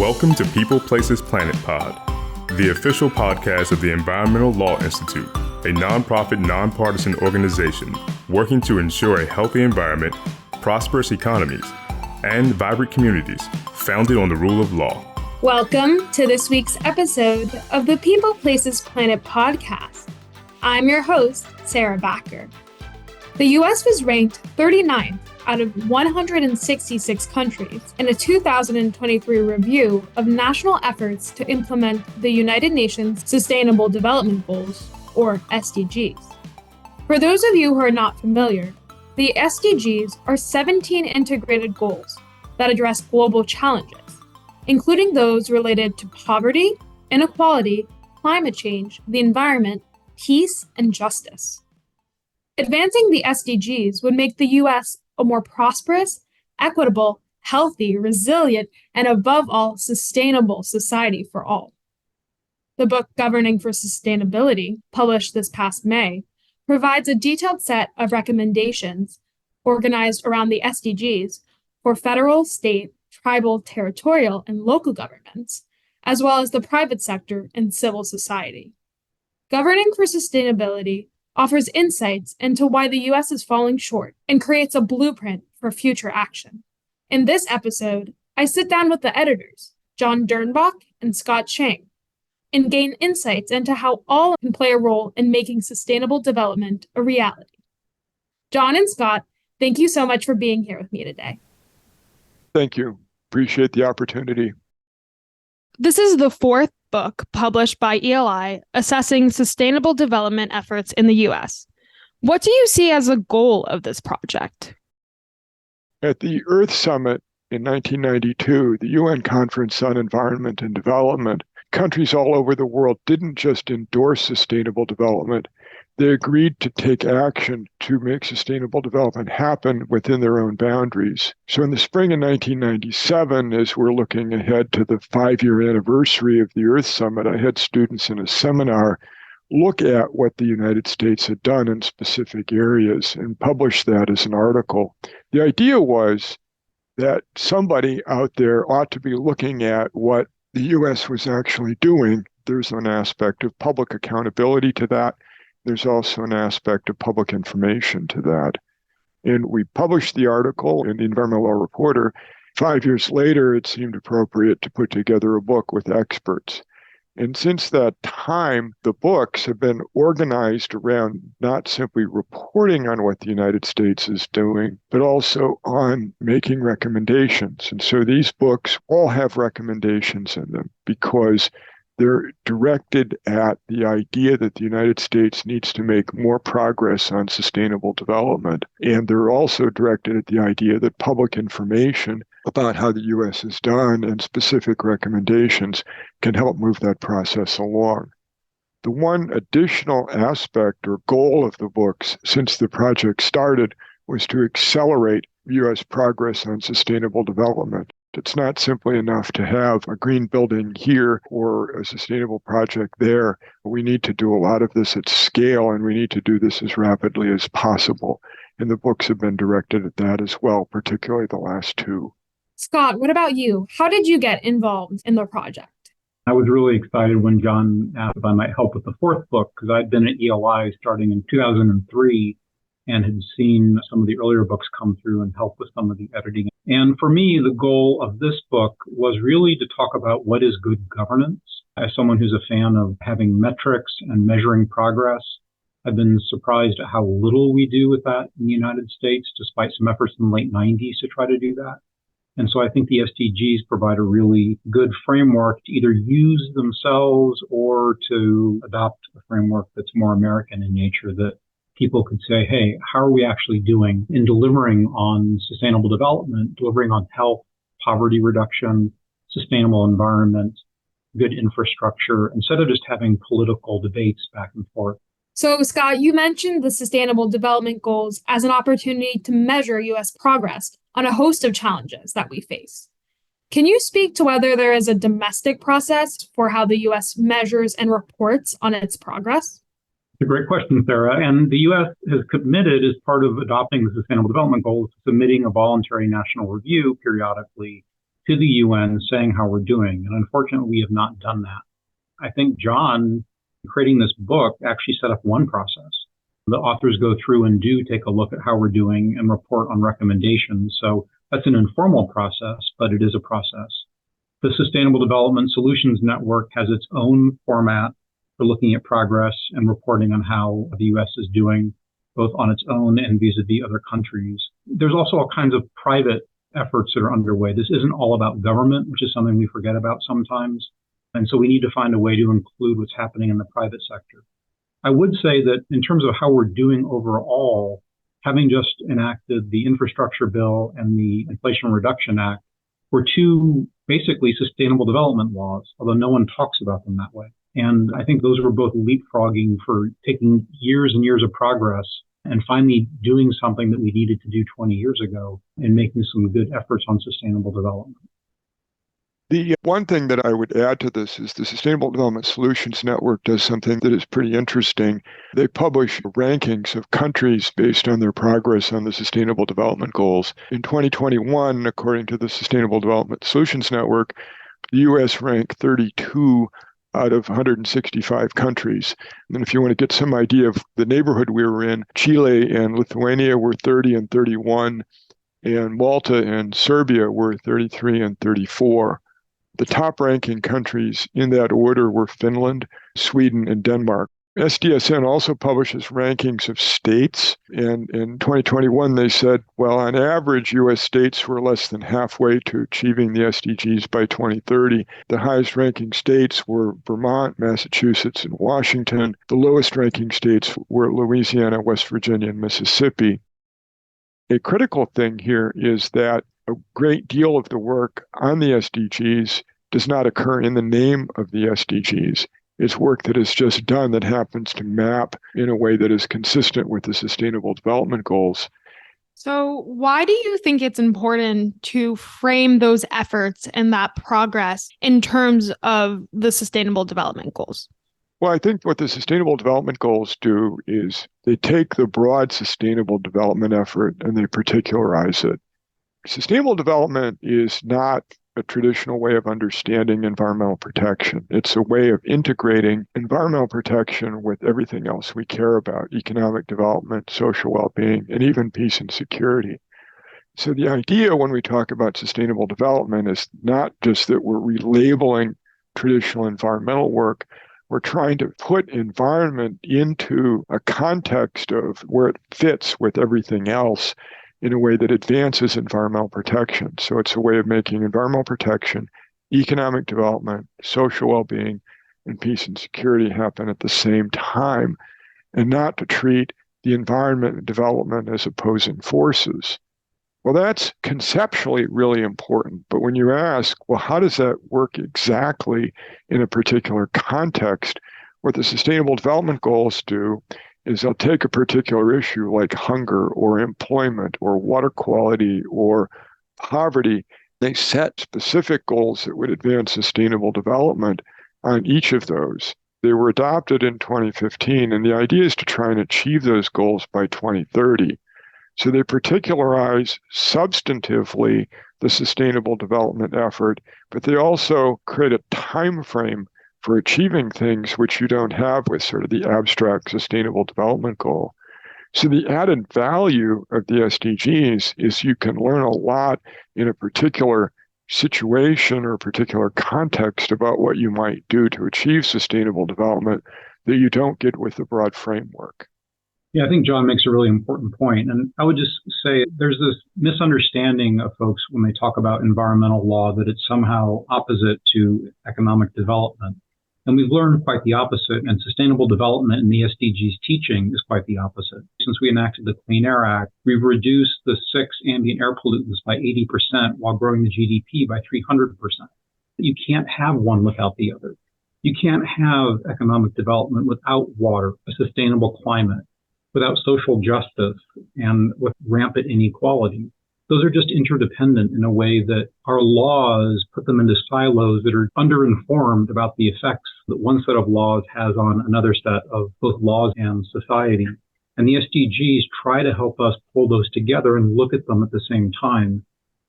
Welcome to People, Places, Planet Pod, the official podcast of the Environmental Law Institute, a nonprofit, nonpartisan organization working to ensure a healthy environment, prosperous economies, and vibrant communities founded on the rule of law. Welcome to this week's episode of the People, Places, Planet podcast. I'm your host, Sarah Backer. The U.S. was ranked 39th out of 166 countries in a 2023 review of national efforts to implement the United Nations Sustainable Development Goals, or SDGs. For those of you who are not familiar, the SDGs are 17 integrated goals that address global challenges, including those related to poverty, inequality, climate change, the environment, peace, and justice. Advancing the SDGs would make the U.S. a more prosperous, equitable, healthy, resilient, and above all, sustainable society for all. The book Governing for Sustainability, published this past May, provides a detailed set of recommendations organized around the SDGs for federal, state, tribal, territorial, and local governments, as well as the private sector and civil society. Governing for Sustainability offers insights into why the U.S. is falling short and creates a blueprint for future action. In this episode, I sit down with the editors, John Dernbach and Scott Schang, and gain insights into how all can play a role in making sustainable development a reality. John and Scott, thank you so much for being here with me today. Thank you. Appreciate the opportunity. This is the fourth book published by ELI assessing sustainable development efforts in the U.S. What do you see as a goal of this project? At the Earth Summit in 1992, the UN Conference on Environment and Development, countries all over the world didn't just endorse sustainable development. They agreed to take action to make sustainable development happen within their own boundaries. So in the spring of 1997, as we're looking ahead to the 5-year anniversary of the Earth Summit, I had students in a seminar look at what the United States had done in specific areas and publish that as an article. The idea was that somebody out there ought to be looking at what the U.S. was actually doing. There's an aspect of public accountability to that. There's also an aspect of public information to that. And we published the article in the Environmental Law Reporter. 5 years later, it seemed appropriate to put together a book with experts. And since that time, the books have been organized around not simply reporting on what the United States is doing, but also on making recommendations. And so these books all have recommendations in them because they're directed at the idea that the United States needs to make more progress on sustainable development. And they're also directed at the idea that public information about how the U.S. has done and specific recommendations can help move that process along. The one additional aspect or goal of the books since the project started was to accelerate U.S. progress on sustainable development. It's not simply enough to have a green building here or a sustainable project there. We need to do a lot of this at scale, and we need to do this as rapidly as possible. And the books have been directed at that as well, particularly the last two. Scott, what about you? How did you get involved in the project? I was really excited when John asked if I might help with the fourth book, because I'd been at ELI starting in 2003 and had seen some of the earlier books come through and help with some of the editing. And for me, the goal of this book was really to talk about what is good governance. As someone who's a fan of having metrics and measuring progress, I've been surprised at how little we do with that in the United States, despite some efforts in the late 90s to try to do that. And so I think the SDGs provide a really good framework to either use themselves or to adopt a framework that's more American in nature, that people could say, hey, how are we actually doing in delivering on sustainable development, delivering on health, poverty reduction, sustainable environment, good infrastructure, instead of just having political debates back and forth. So, Scott, you mentioned the Sustainable Development Goals as an opportunity to measure U.S. progress on a host of challenges that we face. Can you speak to whether there is a domestic process for how the U.S. measures and reports on its progress? It's a great question, Sarah. And the U.S. has committed, as part of adopting the Sustainable Development Goals, submitting a voluntary national review periodically to the UN saying how we're doing. And unfortunately, we have not done that. I think John, creating this book, actually set up one process. The authors go through and do take a look at how we're doing and report on recommendations. So that's an informal process, but it is a process. The Sustainable Development Solutions Network has its own format for looking at progress and reporting on how the U.S. is doing, both on its own and vis-a-vis other countries. There's also all kinds of private efforts that are underway. This isn't all about government, which is something we forget about sometimes. And so we need to find a way to include what's happening in the private sector. I would say that in terms of how we're doing overall, having just enacted the infrastructure bill and the Inflation Reduction Act were two basically sustainable development laws, although no one talks about them that way. And I think those were both leapfrogging for taking years and years of progress and finally doing something that we needed to do 20 years ago and making some good efforts on sustainable development. The one thing that I would add to this is the Sustainable Development Solutions Network does something that is pretty interesting. They publish rankings of countries based on their progress on the Sustainable Development Goals. In 2021, according to the Sustainable Development Solutions Network, the U.S. ranked 32 out of 165 countries. And then if you want to get some idea of the neighborhood we were in, Chile and Lithuania were 30 and 31, and Malta and Serbia were 33 and 34. The top ranking countries in that order were Finland, Sweden, and Denmark. SDSN also publishes rankings of states, and in 2021 they said, well, on average, U.S. states were less than halfway to achieving the SDGs by 2030. The highest ranking states were Vermont, Massachusetts, and Washington. The lowest ranking states were Louisiana, West Virginia, and Mississippi. A critical thing here is that a great deal of the work on the SDGs does not occur in the name of the SDGs. It's work that is just done that happens to map in a way that is consistent with the Sustainable Development Goals. So why do you think it's important to frame those efforts and that progress in terms of the Sustainable Development Goals? Well, I think what the Sustainable Development Goals do is they take the broad sustainable development effort and they particularize it. Sustainable development is not a traditional way of understanding environmental protection. It's a way of integrating environmental protection with everything else we care about: economic development, social well-being, and even peace and security. So the idea when we talk about sustainable development is not just that we're relabeling traditional environmental work. We're trying to put environment into a context of where it fits with everything else in a way that advances environmental protection. So it's a way of making environmental protection, economic development, social well-being, and peace and security happen at the same time, and not to treat the environment and development as opposing forces. Well, that's conceptually really important. But when you ask, well, how does that work exactly in a particular context? What the Sustainable Development Goals do is they'll take a particular issue like hunger or employment or water quality or poverty. They set specific goals that would advance sustainable development on each of those. They were adopted in 2015, and the idea is to try and achieve those goals by 2030. So they particularize substantively the sustainable development effort, but they also create a time frame for achieving things which you don't have with sort of the abstract sustainable development goal. So the added value of the SDGs is you can learn a lot in a particular situation or a particular context about what you might do to achieve sustainable development that you don't get with the broad framework. Yeah, I think John makes a really important point. And I would just say there's this misunderstanding of folks when they talk about environmental law that it's somehow opposite to economic development. And we've learned quite the opposite, and sustainable development in the SDGs teaching is quite the opposite. Since we enacted the Clean Air Act, we've reduced the 6 ambient air pollutants by 80% while growing the GDP by 300%. You can't have one without the other. You can't have economic development without water, a sustainable climate, without social justice, and with rampant inequality. Those are just interdependent in a way that our laws put them into silos that are underinformed about the effects that one set of laws has on another set of both laws and society. And the SDGs try to help us pull those together and look at them at the same time.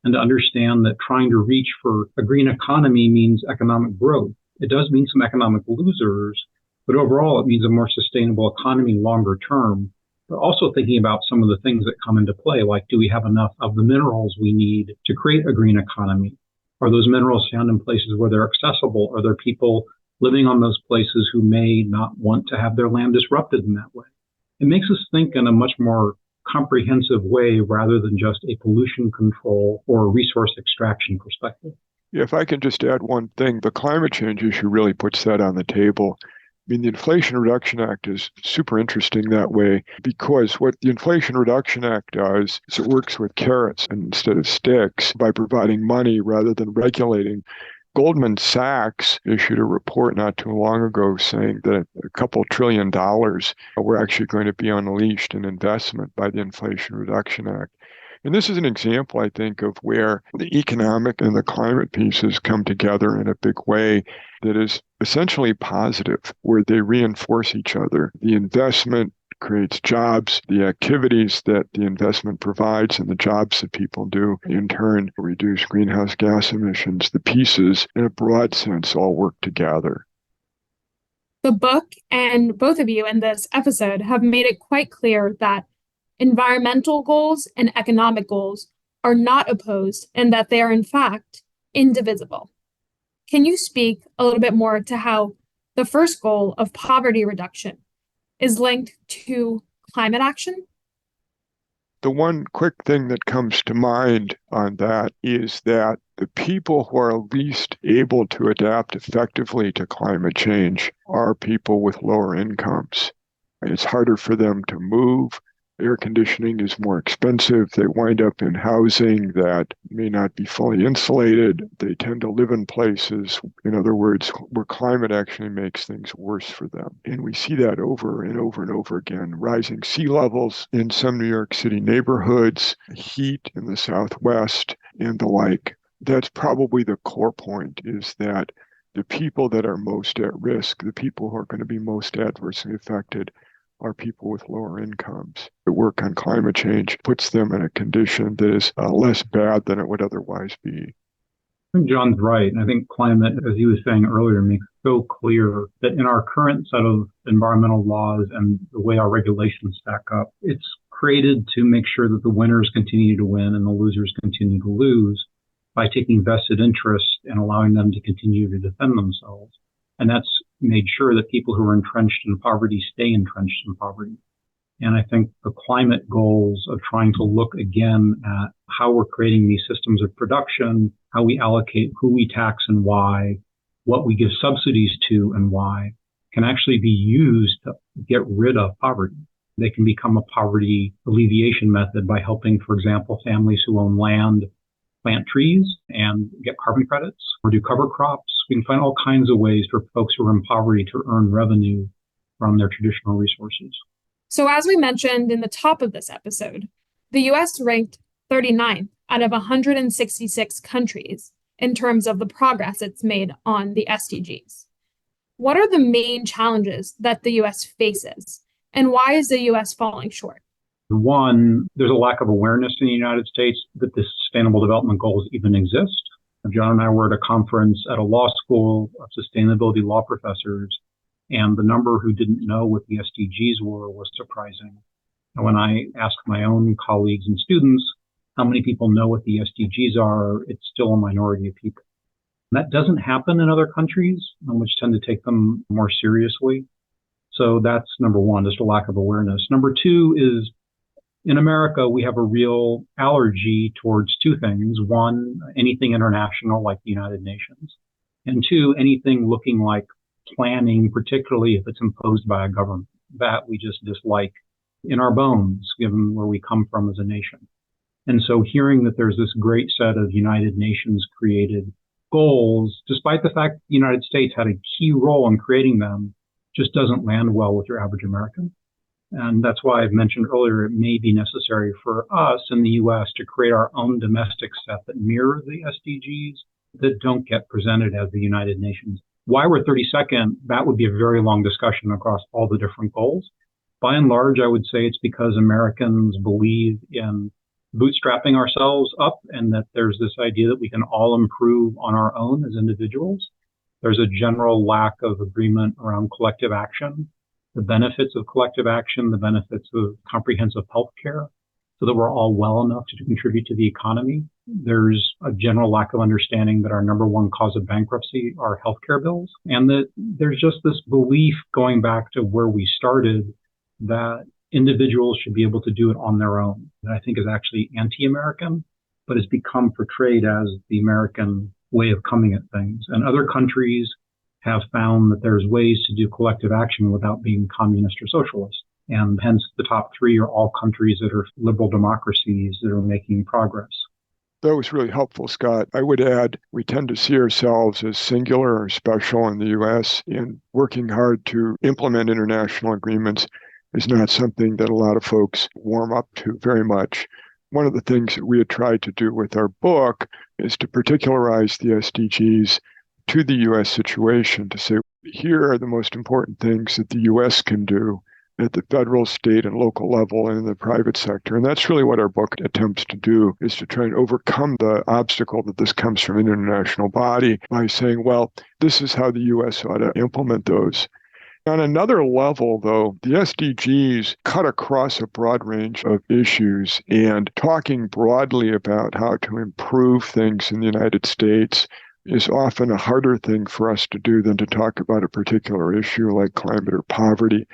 and to understand that trying to reach for a green economy means economic growth. It does mean some economic losers, but overall it means a more sustainable economy longer term. But also thinking about some of the things that come into play, like do we have enough of the minerals we need to create a green economy? Are those minerals found in places where they're accessible? Are there people living on those places who may not want to have their land disrupted in that way? It makes us think in a much more comprehensive way rather than just a pollution control or a resource extraction perspective. If I can just add one thing, the climate change issue really puts that on the table. I mean, the Inflation Reduction Act is super interesting that way because what the Inflation Reduction Act does is it works with carrots instead of sticks by providing money rather than regulating. Goldman Sachs issued a report not too long ago saying that a couple $1 trillion were actually going to be unleashed in investment by the Inflation Reduction Act. And this is an example, I think, of where the economic and the climate pieces come together in a big way that is essentially positive, where they reinforce each other. The investment creates jobs, the activities that the investment provides and the jobs that people do in turn reduce greenhouse gas emissions. The pieces, in a broad sense, all work together. The book and both of you in this episode have made it quite clear that environmental goals and economic goals are not opposed and that they are, in fact, indivisible. Can you speak a little bit more to how the first goal of poverty reduction is linked to climate action? The one quick thing that comes to mind on that is that the people who are least able to adapt effectively to climate change are people with lower incomes. It's harder for them to move. Air conditioning is more expensive. They wind up in housing that may not be fully insulated. They tend to live in places, in other words, where climate actually makes things worse for them. And we see that over and over and over again. Rising sea levels in some New York City neighborhoods, heat in the Southwest, and the like. That's probably the core point, is that the people that are most at risk, the people who are going to be most adversely affected, are people with lower incomes. The work on climate change puts them in a condition that is less bad than it would otherwise be. I think John's right. And I think climate, as he was saying earlier, makes so clear that in our current set of environmental laws and the way our regulations stack up, it's created to make sure that the winners continue to win and the losers continue to lose by taking vested interest and allowing them to continue to defend themselves. And that's made sure that people who are entrenched in poverty stay entrenched in poverty. And I think the climate goals of trying to look again at how we're creating these systems of production, how we allocate who we tax and why, what we give subsidies to and why, can actually be used to get rid of poverty. They can become a poverty alleviation method by helping, for example, families who own land plant trees and get carbon credits or do cover crops. We can find all kinds of ways for folks who are in poverty to earn revenue from their traditional resources. So as we mentioned in the top of this episode, the US ranked 39th out of 166 countries in terms of the progress it's made on the SDGs. What are the main challenges that the US faces, and why is the US falling short? One, there's a lack of awareness in the United States that the Sustainable Development Goals even exist. John and I were at a conference at a law school of sustainability law professors, and the number who didn't know what the SDGs were was surprising. And when I asked my own colleagues and students how many people know what the SDGs are, it's still a minority of people. And that doesn't happen in other countries, which tend to take them more seriously. So that's number one, just a lack of awareness. Number two is, in America, we have a real allergy towards two things. One, anything international like the United Nations. And two, anything looking like planning, particularly if it's imposed by a government. That we just dislike in our bones, given where we come from as a nation. And so hearing that there's this great set of United Nations created goals, despite the fact the United States had a key role in creating them, just doesn't land well with your average American. And that's why I've mentioned earlier, it may be necessary for us in the U.S. to create our own domestic set that mirror the SDGs that don't get presented as the United Nations. Why we're 32nd, that would be a very long discussion across all the different goals. By and large, I would say it's because Americans believe in bootstrapping ourselves up and that there's this idea that we can all improve on our own as individuals. There's a general lack of agreement around collective action, the benefits of collective action, the benefits of comprehensive health care, so that we're all well enough to contribute to the economy. There's a general lack of understanding that our number one cause of bankruptcy are healthcare bills, and that there's just this belief going back to where we started that individuals should be able to do it on their own. That I think is actually anti-American, but has become portrayed as the American way of coming at things. And other countries have found that there's ways to do collective action without being communist or socialist. And hence the top three are all countries that are liberal democracies that are making progress. That was really helpful, Scott. I would add, we tend to see ourselves as singular or special in the U.S., and working hard to implement international agreements is not something that a lot of folks warm up to very much. One of the things that we had tried to do with our book is to particularize the SDGs to the U.S. situation, to say, here are the most important things that the U.S. can do at the federal, state, and local level and in the private sector. And that's really what our book attempts to do, is to try and overcome the obstacle that this comes from an international body by saying, well, this is how the U.S. ought to implement those. On another level, though, the SDGs cut across a broad range of issues, and talking broadly about how to improve things in the United States is often a harder thing for us to do than to talk about a particular issue like climate or poverty.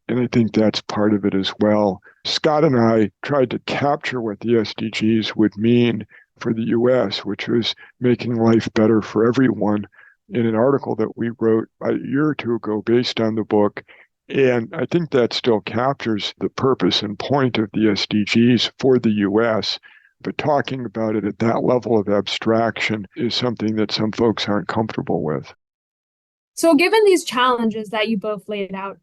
And I think that's part of it as well. Scott and I tried to capture what the SDGs would mean for the U.S., which was making life better for everyone, in an article that we wrote a year or two ago based on the book. And I think that still captures the purpose and point of the SDGs for the U.S., but talking about it at that level of abstraction is something that some folks aren't comfortable with. So given these challenges that you both laid out,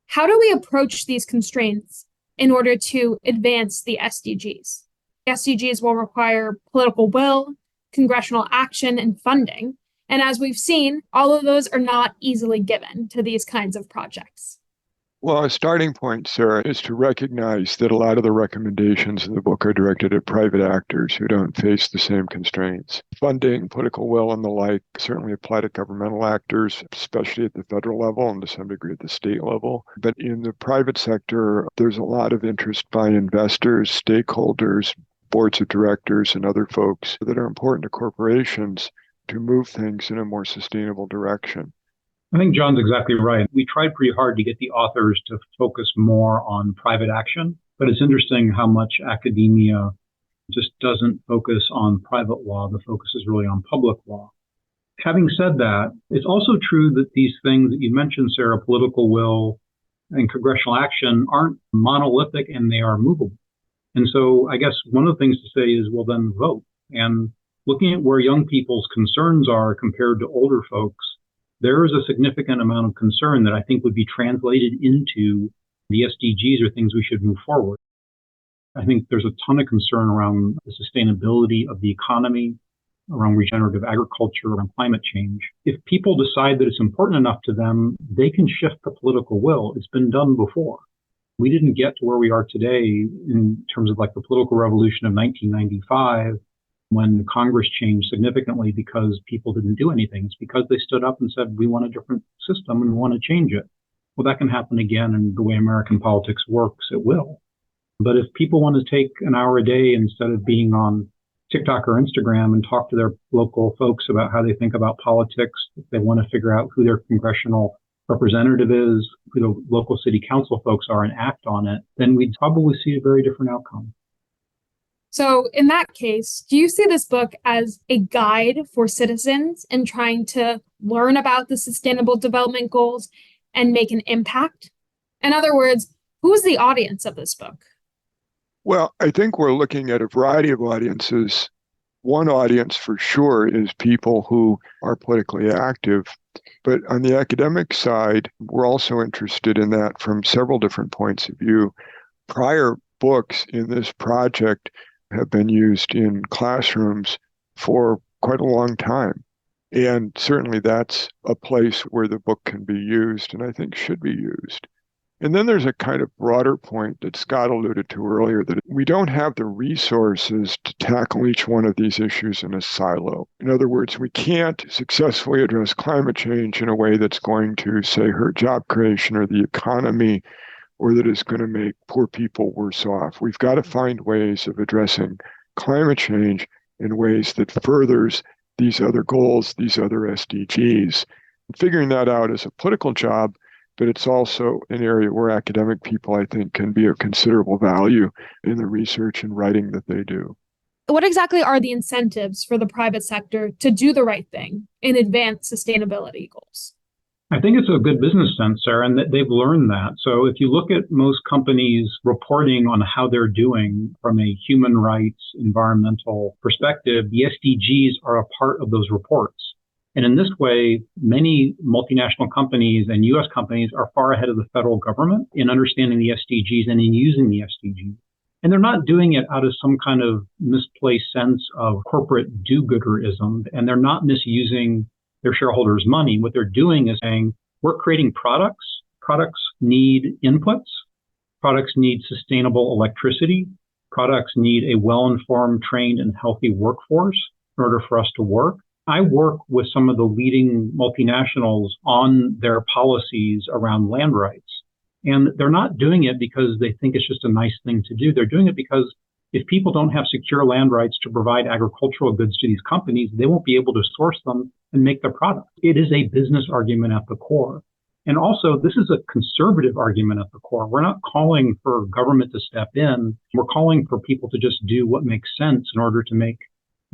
how do we approach these constraints in order to advance the SDGs? The SDGs will require political will, congressional action, and funding. And as we've seen, all of those are not easily given to these kinds of projects. Well, a starting point, Sarah, is to recognize that a lot of the recommendations in the book are directed at private actors who don't face the same constraints. Funding, political will, and the like certainly apply to governmental actors, especially at the federal level and to some degree at the state level. But in the private sector, there's a lot of interest by investors, stakeholders, boards of directors, and other folks that are important to corporations to move things in a more sustainable direction. I think John's exactly right. We tried pretty hard to get the authors to focus more on private action, but it's interesting how much academia just doesn't focus on private law. The focus is really on public law. Having said that, it's also true that these things that you mentioned, Sarah, political will and congressional action, aren't monolithic and they are movable. And so I guess one of the things to say is, well, then vote. And looking at where young people's concerns are compared to older folks, there is a significant amount of concern that I think would be translated into the SDGs or things we should move forward. I think there's a ton of concern around the sustainability of the economy, around regenerative agriculture, around climate change. If people decide that it's important enough to them, they can shift the political will. It's been done before. We didn't get to where we are today in terms of like the political revolution of 1995, when Congress changed significantly because people didn't do anything. It's because they stood up and said, we want a different system and we want to change it. Well, that can happen again, and the way American politics works, it will. But if people want to take an hour a day instead of being on TikTok or Instagram and talk to their local folks about how they think about politics, if they want to figure out who their congressional representative is, who the local city council folks are, and act on it, then we'd probably see a very different outcome. So in that case, do you see this book as a guide for citizens in trying to learn about the Sustainable Development Goals and make an impact? In other words, who's the audience of this book? Well, I think we're looking at a variety of audiences. One audience for sure is people who are politically active. But on the academic side, we're also interested in that from several different points of view. Prior books in this project have been used in classrooms for quite a long time. And certainly that's a place where the book can be used and I think should be used. And then there's a kind of broader point that Scott alluded to earlier, that we don't have the resources to tackle each one of these issues in a silo. In other words, we can't successfully address climate change in a way that's going to, say, hurt job creation or the economy, or that is going to make poor people worse off. We've got to find ways of addressing climate change in ways that furthers these other goals, these other SDGs. Figuring that out is a political job, but it's also an area where academic people, I think, can be of considerable value in the research and writing that they do. What exactly are the incentives for the private sector to do the right thing and advance sustainability goals? I think it's a good business sense, Sarah, and they've learned that. So if you look at most companies reporting on how they're doing from a human rights, environmental perspective, the SDGs are a part of those reports. And in this way, many multinational companies and U.S. companies are far ahead of the federal government in understanding the SDGs and in using the SDGs. And they're not doing it out of some kind of misplaced sense of corporate do-gooderism, and they're not misusing their shareholders' money. What they're doing is saying, we're creating products. Products need inputs. Products need sustainable electricity. Products need a well-informed, trained, and healthy workforce in order for us to work. I work with some of the leading multinationals on their policies around land rights. And they're not doing it because they think it's just a nice thing to do. They're doing it because if people don't have secure land rights to provide agricultural goods to these companies, they won't be able to source them and make their product. It is a business argument at the core. And also, this is a conservative argument at the core. We're not calling for government to step in. We're calling for people to just do what makes sense in order to make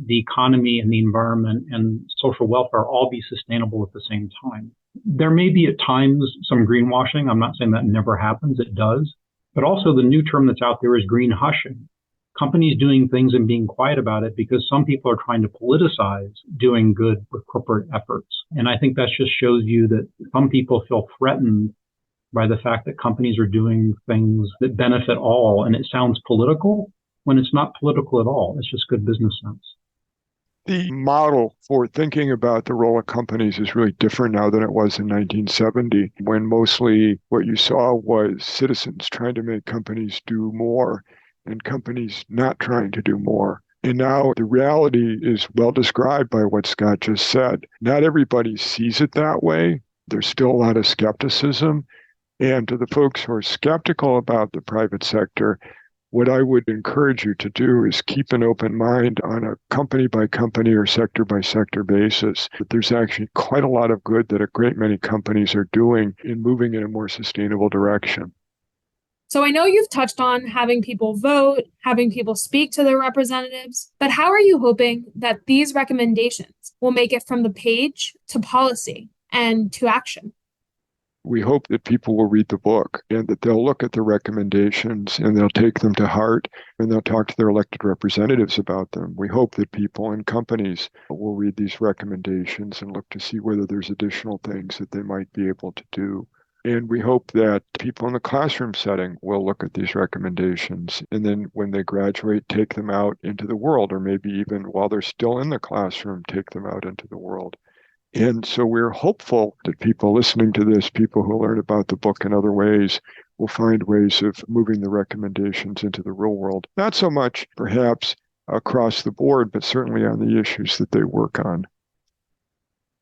the economy and the environment and social welfare all be sustainable at the same time. There may be at times some greenwashing. I'm not saying that never happens. It does. But also the new term that's out there is green hushing. Companies doing things and being quiet about it because some people are trying to politicize doing good with corporate efforts. And I think that just shows you that some people feel threatened by the fact that companies are doing things that benefit all. And it sounds political when it's not political at all. It's just good business sense. The model for thinking about the role of companies is really different now than it was in 1970, when mostly what you saw was citizens trying to make companies do more and companies not trying to do more. And now the reality is well described by what Scott just said. Not everybody sees it that way. There's still a lot of skepticism. And to the folks who are skeptical about the private sector, what I would encourage you to do is keep an open mind on a company by company or sector by sector basis. There's actually quite a lot of good that a great many companies are doing in moving in a more sustainable direction. So I know you've touched on having people vote, having people speak to their representatives, but how are you hoping that these recommendations will make it from the page to policy and to action? We hope that people will read the book and that they'll look at the recommendations and they'll take them to heart and they'll talk to their elected representatives about them. We hope that people and companies will read these recommendations and look to see whether there's additional things that they might be able to do. And we hope that people in the classroom setting will look at these recommendations and then when they graduate, take them out into the world, or maybe even while they're still in the classroom, take them out into the world. And so we're hopeful that people listening to this, people who learn about the book in other ways, will find ways of moving the recommendations into the real world. Not so much, perhaps, across the board, but certainly on the issues that they work on.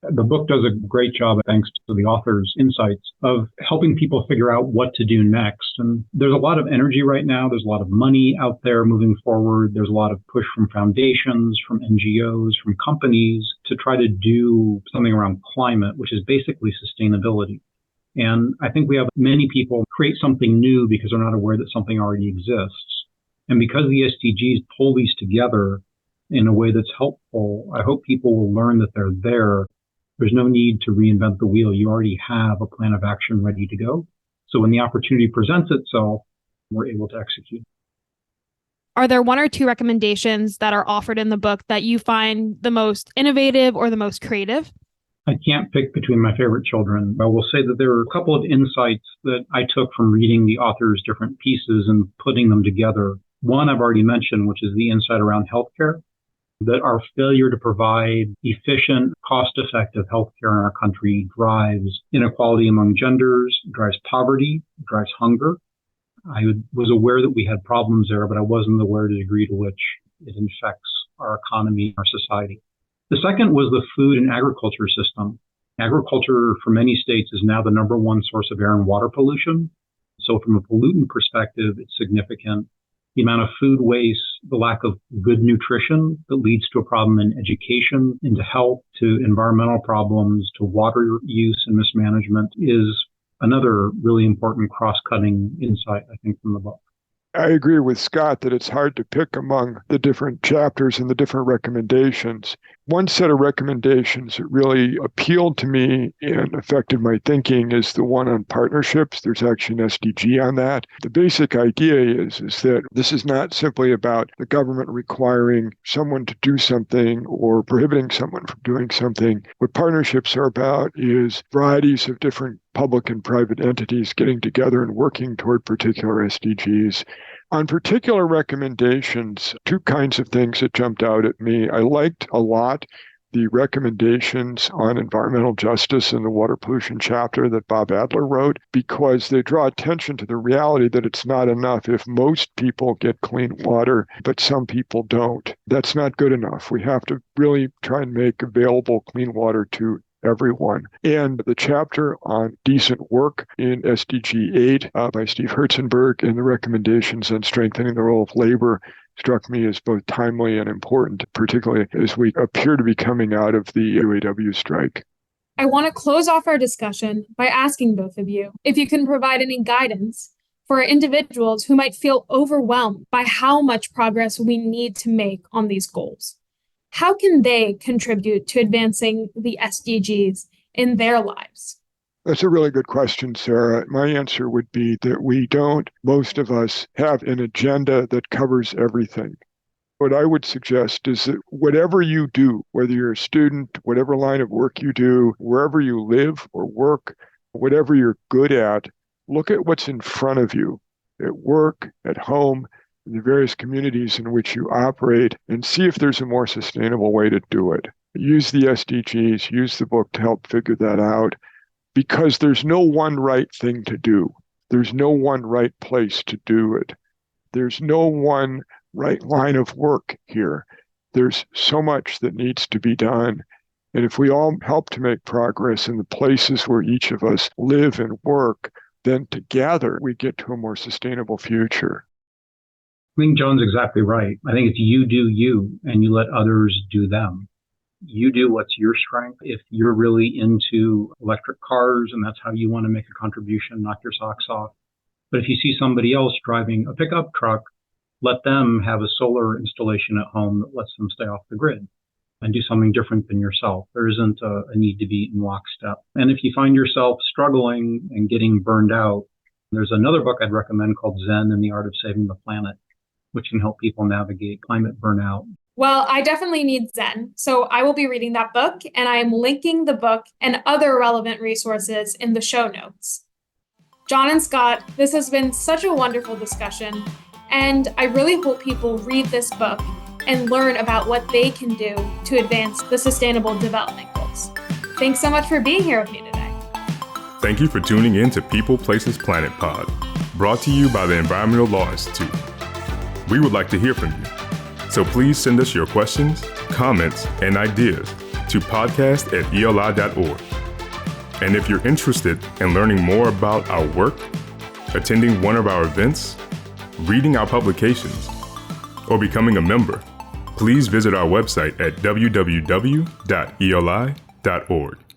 The book does a great job, thanks to the author's insights, of helping people figure out what to do next. And there's a lot of energy right now. There's a lot of money out there moving forward. There's a lot of push from foundations, from NGOs, from companies to try to do something around climate, which is basically sustainability. And I think we have many people create something new because they're not aware that something already exists. And because the SDGs pull these together in a way that's helpful, I hope people will learn that they're there. There's no need to reinvent the wheel. You already have a plan of action ready to go. So when the opportunity presents itself, we're able to execute. Are there one or two recommendations that are offered in the book that you find the most innovative or the most creative? I can't pick between my favorite children. I will say that there are a couple of insights that I took from reading the author's different pieces and putting them together. One I've already mentioned, which is the insight around healthcare. that our failure to provide efficient, cost-effective healthcare in our country drives inequality among genders, drives poverty, drives hunger. I was aware that we had problems there, but I wasn't aware of the degree to which it infects our economy, our society. The second was the food and agriculture system. Agriculture for many states is now the number one source of air and water pollution. So from a pollutant perspective, it's significant. The amount of food waste, the lack of good nutrition that leads to a problem in education, into health, to environmental problems, to water use and mismanagement is another really important cross-cutting insight, I think, from the book. I agree with Scott that it's hard to pick among the different chapters and the different recommendations. One set of recommendations that really appealed to me and affected my thinking is the one on partnerships. There's actually an SDG on that. The basic idea is that this is not simply about the government requiring someone to do something or prohibiting someone from doing something. What partnerships are about is varieties of different public and private entities getting together and working toward particular SDGs. On particular recommendations, two kinds of things that jumped out at me. I liked a lot the recommendations on environmental justice in the water pollution chapter that Bob Adler wrote, because they draw attention to the reality that it's not enough if most people get clean water, but some people don't. That's not good enough. We have to really try and make available clean water to everyone. And the chapter on decent work in SDG 8 by Steve Herzenberg and the recommendations on strengthening the role of labor struck me as both timely and important, particularly as we appear to be coming out of the UAW strike. I want to close off our discussion by asking both of you if you can provide any guidance for individuals who might feel overwhelmed by how much progress we need to make on these goals. How can they contribute to advancing the SDGs in their lives? That's a really good question, Sarah. My answer would be that we don't, most of us, have an agenda that covers everything. What I would suggest is that whatever you do, whether you're a student, whatever line of work you do, wherever you live or work, whatever you're good at, look at what's in front of you at work, at home, the various communities in which you operate, and see if there's a more sustainable way to do it. Use the SDGs, use the book to help figure that out, because there's no one right thing to do. There's no one right place to do it. There's no one right line of work here. There's so much that needs to be done. And if we all help to make progress in the places where each of us live and work, then together we get to a more sustainable future. I think John's exactly right. I think it's you do you, and you let others do them. You do what's your strength. If you're really into electric cars and that's how you want to make a contribution, knock your socks off. But if you see somebody else driving a pickup truck, let them have a solar installation at home that lets them stay off the grid and do something different than yourself. There isn't a need to be in lockstep. And if you find yourself struggling and getting burned out, there's another book I'd recommend called Zen and the Art of Saving the Planet, which can help people navigate climate burnout. Well, I definitely need Zen, so I will be reading that book, and I am linking the book and other relevant resources in the show notes. John and Scott, this has been such a wonderful discussion, and I really hope people read this book and learn about what they can do to advance the Sustainable Development Goals. Thanks so much for being here with me today. Thank you for tuning in to People, Places, Planet Pod, brought to you by the Environmental Law Institute. We would like to hear from you, so please send us your questions, comments, and ideas to podcast@eli.org. And if you're interested in learning more about our work, attending one of our events, reading our publications, or becoming a member, please visit our website at www.eli.org.